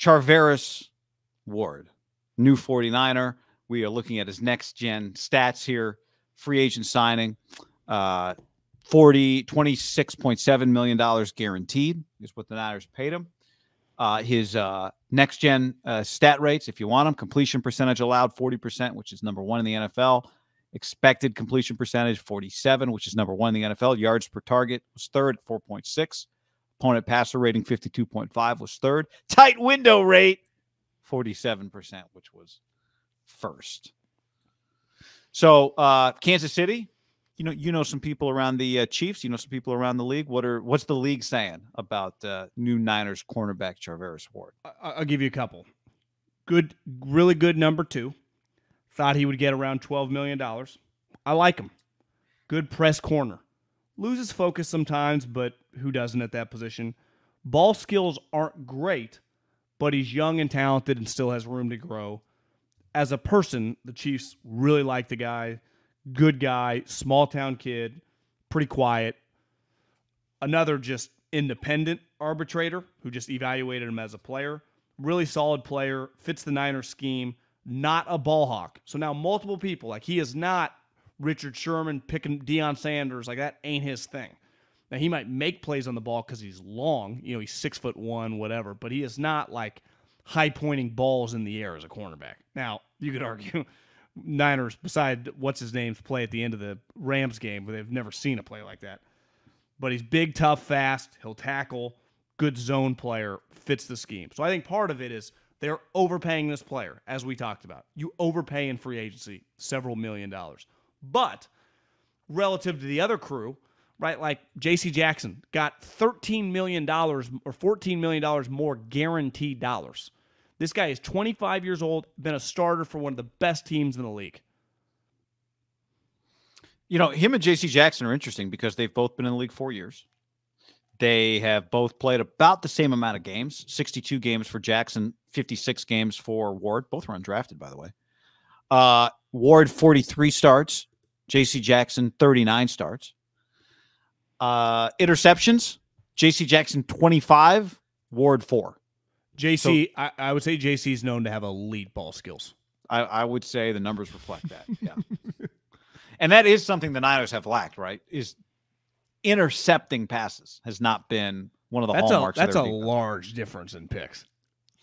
Charvarius Ward, new 49er. We are looking at his next-gen stats here. Free agent signing, $26.7 million guaranteed is what the Niners paid him. His next-gen stat rates, if you want them, completion percentage allowed, 40%, which is number 1 in the NFL. Expected completion percentage, 47, which is number 1 in the NFL. Yards per target was third at 4.6. Opponent passer rating, 52.5, was third. Tight window rate, 47%, which was first. So Kansas City, you know some people around the Chiefs. You know some people around the league. What's the league saying about new Niners cornerback Charvarius Ward? I'll give you a couple. Good, really good number 2. Thought he would get around $12 million. I like him. Good press corner. Loses focus sometimes, but who doesn't at that position? Ball skills aren't great, but he's young and talented and still has room to grow. As a person, the Chiefs really like the guy. Good guy, small-town kid, pretty quiet. Another just independent arbitrator who just evaluated him as a player. Really solid player, fits the Niners scheme, not a ball hawk. So now multiple people, like he is not Richard Sherman picking Deion Sanders. Like that ain't his thing. Now he might make plays on the ball because he's long. He's 6'1", whatever. But he is not like high-pointing balls in the air as a cornerback. Now, you could argue Niners, beside what's-his-name's play at the end of the Rams game, but they've never seen a play like that. But he's big, tough, fast. He'll tackle. Good zone player. Fits the scheme. So I think part of it is they're overpaying this player, as we talked about. You overpay in free agency several $1 million. But relative to the other crew, right, like J.C. Jackson got $13 million or $14 million more guaranteed dollars. This guy is 25 years old, been a starter for one of the best teams in the league. Him and J.C. Jackson are interesting because they've both been in the league 4 years. They have both played about the same amount of games, 62 games for Jackson, 56 games for Ward. Both were undrafted, by the way. Ward, 43 starts. J.C. Jackson, 39 starts. Interceptions, J.C. Jackson, 25. Ward, 4. JC, so, I would say JC is known to have elite ball skills. I would say the numbers reflect that. Yeah. And that is something the Niners have lacked, right? Is intercepting passes has not been one of the hallmarks. That's a large difference in picks.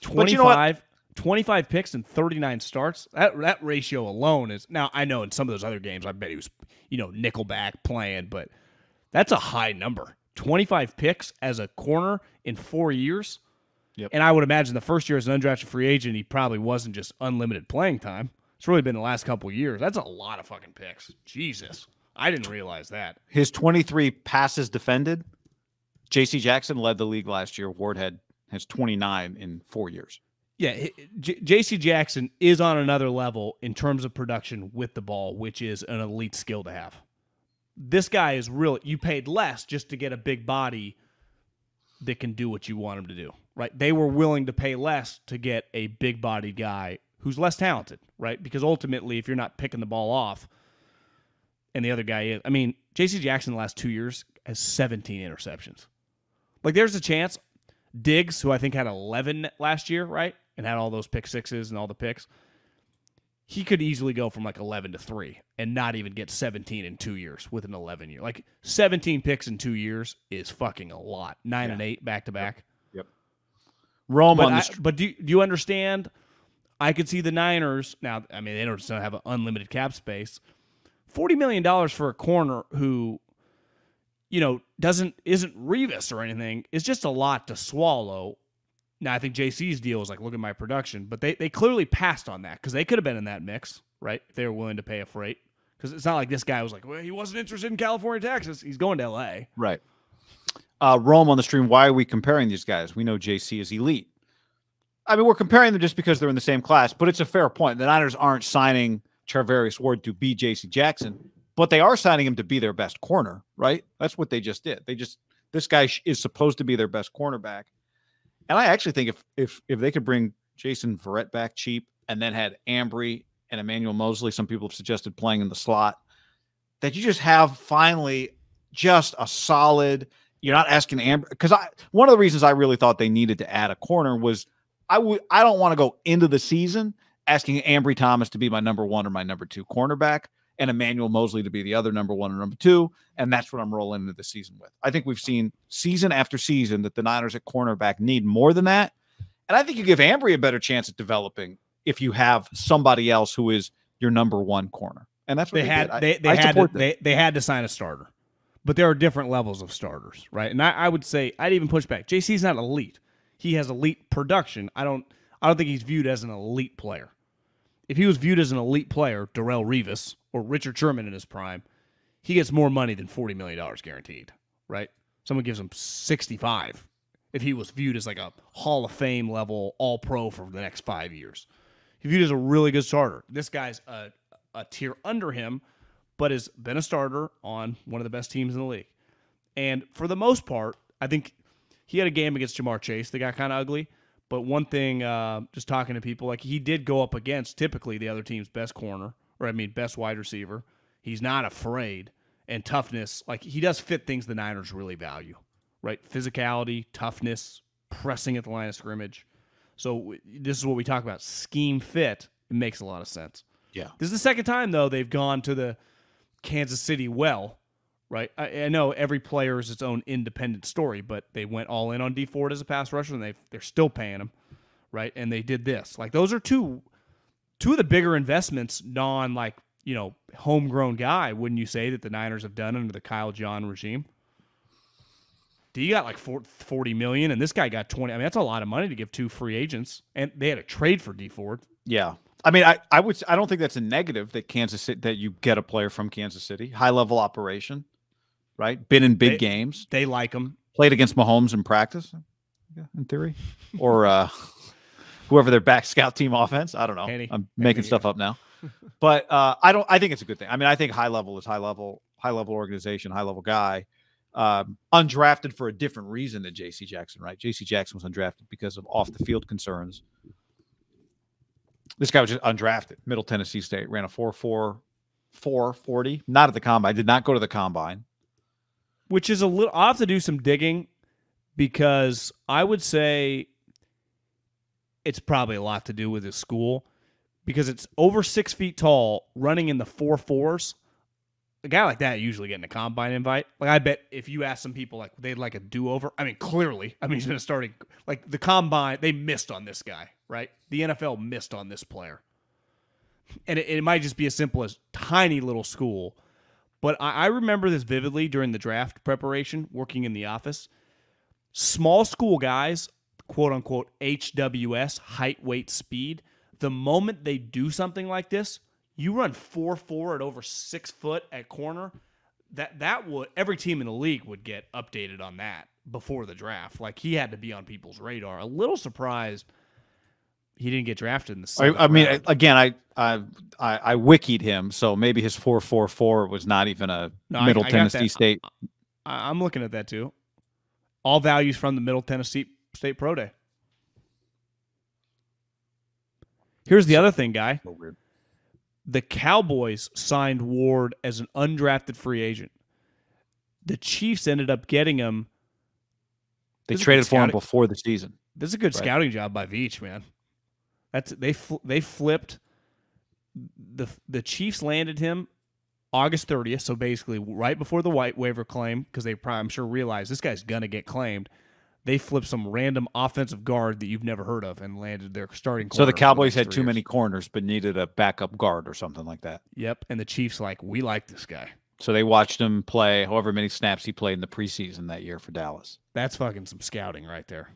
25 picks and 39 starts. That ratio alone is, now I know in some of those other games I bet he was, nickelback playing, but that's a high number. 25 picks as a corner in 4 years. Yep. And I would imagine the first year as an undrafted free agent, he probably wasn't just unlimited playing time. It's really been the last couple of years. That's a lot of fucking picks. Jesus. I didn't realize that. His 23 passes defended, J.C. Jackson led the league last year. Ward has 29 in 4 years. Yeah, J.C. Jackson is on another level in terms of production with the ball, which is an elite skill to have. This guy is real. You paid less just to get a big body that can do what you want him to do, right? They were willing to pay less to get a big-bodied guy who's less talented, right? Because ultimately, if you're not picking the ball off and the other guy is, J.C. Jackson the last 2 years has 17 interceptions. Like, there's a chance Diggs, who I think had 11 last year, right, and had all those pick sixes and all the picks, he could easily go from like 11 to 3 and not even get 17 in 2 years with an 11 year. Like 17 picks in 2 years is fucking a lot. 9 and 8 back to back. Yep. But do you understand? I could see the Niners now. They don't have an unlimited cap space. $40 million for a corner who, isn't Revis or anything is just a lot to swallow. Now, I think JC's deal is like, look at my production. But they clearly passed on that because they could have been in that mix, right, if they were willing to pay a freight. Because it's not like this guy was like, well, he wasn't interested in California, Texas. He's going to L.A. Right. Rome on the stream, why are we comparing these guys? We know JC is elite. We're comparing them just because they're in the same class, but it's a fair point. The Niners aren't signing Charvarius Ward to be J.C. Jackson, but they are signing him to be their best corner, right? That's what they just did. This guy is supposed to be their best cornerback. And I actually think if they could bring Jason Verrett back cheap and then had Ambry and Emmanuel Mosley, some people have suggested playing in the slot, that you just have finally just a solid, you're not asking Ambry. Because one of the reasons I really thought they needed to add a corner was I don't want to go into the season asking Ambry Thomas to be my number 1 or my number 2 cornerback and Emmanuel Mosley to be the other number 1 or number 2. And that's what I'm rolling into the season with. I think we've seen season after season that the Niners at cornerback need more than that. And I think you give Ambry a better chance at developing if you have somebody else who is your number 1 corner. And that's what they had. They had to sign a starter. But there are different levels of starters, right? And I would say I'd even push back. JC's not elite. He has elite production. I don't think he's viewed as an elite player. If he was viewed as an elite player, Darrelle Revis or Richard Sherman in his prime, he gets more money than $40 million guaranteed, right? Someone gives him 65 if he was viewed as like a Hall of Fame level All-Pro for the next 5 years. He's viewed as a really good starter. This guy's a tier under him, but has been a starter on one of the best teams in the league. And for the most part, I think he had a game against Jamar Chase that got kind of ugly. But one thing, just talking to people, like he did go up against typically the other team's best corner, best wide receiver. He's not afraid. And toughness, like he does fit things the Niners really value, right? Physicality, toughness, pressing at the line of scrimmage. So this is what we talk about. Scheme fit. It makes a lot of sense. Yeah. This is the second time, though, they've gone to the Kansas City well, right? I know every player is its own independent story, but they went all in on D Ford as a pass rusher, and they're still paying him, right? And they did this. Like those are two of the bigger investments, homegrown guy, wouldn't you say, that the Niners have done under the Kyle John regime? D got like $40 million, and this guy got 20. I mean, that's a lot of money to give 2 free agents, and they had a trade for D Ford. Yeah. I mean, I don't think that's a negative that Kansas City, that you get a player from Kansas City, high level operation, right? Been in big games. They like him. Played against Mahomes in practice, in theory, or whoever their back scout team offense. I don't know. I'm making stuff up now, but I think it's a good thing. I mean, I think high level is high level organization, high level guy, undrafted for a different reason than J.C. Jackson, right? J.C. Jackson was undrafted because of off the field concerns. This guy was just undrafted. Middle Tennessee State, ran a 4.44 40. Not at the combine. Did not go to the combine. Which is a little. I'll have to do some digging because I would say it's probably a lot to do with his school because it's over 6 feet tall, running in the 4.4s. A guy like that usually getting a combine invite. Like I bet if you ask some people, like they'd like a do-over. I mean, clearly, he's been starting. Like the combine, they missed on this guy, right? The NFL missed on this player, and it might just be as simple as tiny little school. But I remember this vividly during the draft preparation, working in the office. Small school guys, quote unquote HWS, height, weight, speed. The moment they do something like this. You run 4.4 at over 6 foot at corner. That would every team in the league would get updated on that before the draft. Like he had to be on people's radar. A little surprised he didn't get drafted in the seventh round. Again, I wikied him, so maybe his 4.44 was not even a Middle Tennessee State. I'm looking at that too. All values from the Middle Tennessee State Pro Day. Here's the other thing, Guy. So weird. The Cowboys signed Ward as an undrafted free agent. The Chiefs ended up getting him. They traded for him before the season. This is a good scouting job by Veach, man. They flipped. The Chiefs landed him August 30th, so basically right before the white waiver claim, because they probably, I'm sure, realized this guy's going to get claimed. They flipped some random offensive guard that you've never heard of and landed their starting corner. So the Cowboys had too many corners but needed a backup guard or something like that. Yep, and the Chiefs we like this guy. So they watched him play however many snaps he played in the preseason that year for Dallas. That's fucking some scouting right there.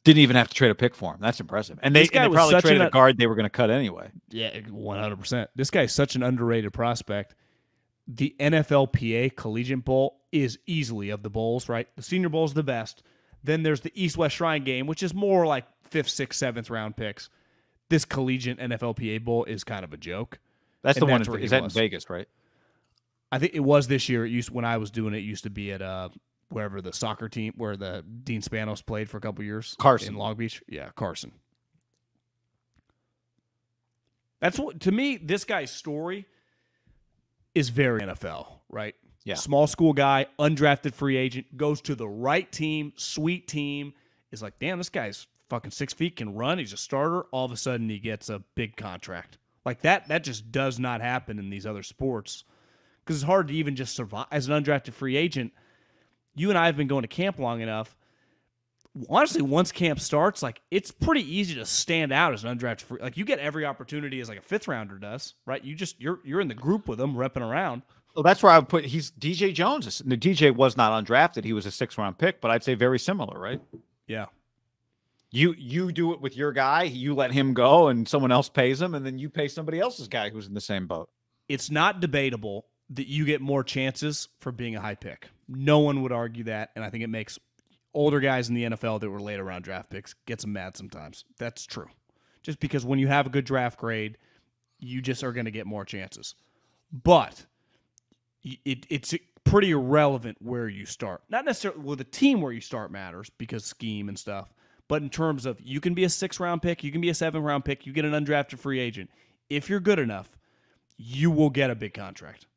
Didn't even have to trade a pick for him. That's impressive. And they probably traded a guard they were going to cut anyway. Yeah, 100%. This guy's such an underrated prospect. The NFLPA Collegiate Bowl is easily of the bowls, right? The Senior Bowl is the best. Then there's the East-West Shrine Game, which is more like 5th, 6th, 7th round picks. This Collegiate NFLPA Bowl is kind of a joke. That's the one. Is that in Vegas, right? I think it was this year. When I was doing it, used to be at wherever the soccer team, where the Dean Spanos played for a couple years. Carson. In Long Beach. Yeah, Carson. That's what, to me, this guy's story is very NFL, right? Yeah. Small school guy, undrafted free agent, goes to the right team, sweet team, is like, damn, this guy's fucking 6 feet, can run, he's a starter. All of a sudden he gets a big contract. Like that just does not happen in these other sports because it's hard to even just survive as an undrafted free agent. You and I have been going to camp long enough. Honestly, once camp starts, like it's pretty easy to stand out as an undrafted free. Like you get every opportunity as like a 5th rounder does, right? You're in the group with them, repping around. Well, that's where I would put. He's DJ Jones. The DJ was not undrafted. He was a 6th-round pick, but I'd say very similar, right? Yeah. You do it with your guy. You let him go, and someone else pays him, and then you pay somebody else's guy who's in the same boat. It's not debatable that you get more chances for being a high pick. No one would argue that, and I think it makes older guys in the NFL that were later round draft picks gets them mad sometimes. That's true. Just because when you have a good draft grade, you just are going to get more chances. But it's pretty irrelevant where you start. Not necessarily with the team where you start matters because scheme and stuff, but in terms of you can be a 6th-round pick, you can be a 7th-round pick, you get an undrafted free agent. If you're good enough, you will get a big contract.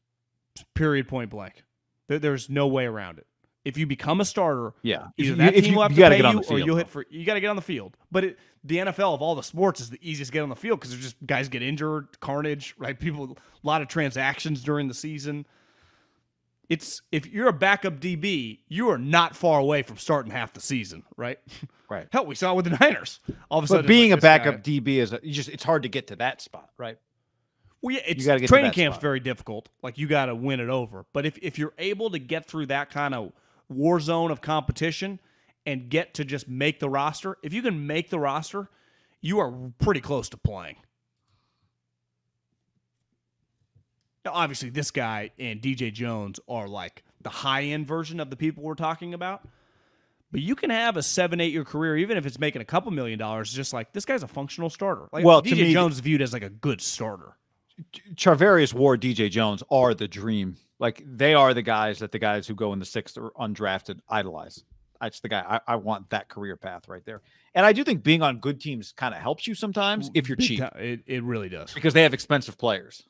Period, point blank. There's no way around it. If you become a starter, either that team will have to pay you or you'll hit for. You got to get on the field. But the NFL of all the sports is the easiest to get on the field because there's just guys get injured, carnage, right? People, a lot of transactions during the season. If you're a backup DB, you are not far away from starting half the season, right? Right. Hell, we saw it with the Niners. All of a sudden, but being a backup DB is it's hard to get to that spot, right? Well, yeah, training camp's very difficult. Like you got to win it over. But if you're able to get through that kind of war zone of competition and get to just make the roster, if you can make the roster, you are pretty close to playing. Now, obviously, this guy and DJ Jones are like the high-end version of the people we're talking about. But you can have a 7-8 year career, even if it's making a couple $1 million, just like this guy's a functional starter. Like well, DJ Jones is viewed as like a good starter. Charvarius, Ward, DJ Jones are the dream. Like they are the guys who go in the 6th or undrafted idolize. That's the guy. I want that career path right there. And I do think being on good teams kind of helps you sometimes if you're cheap. It really does. Because they have expensive players.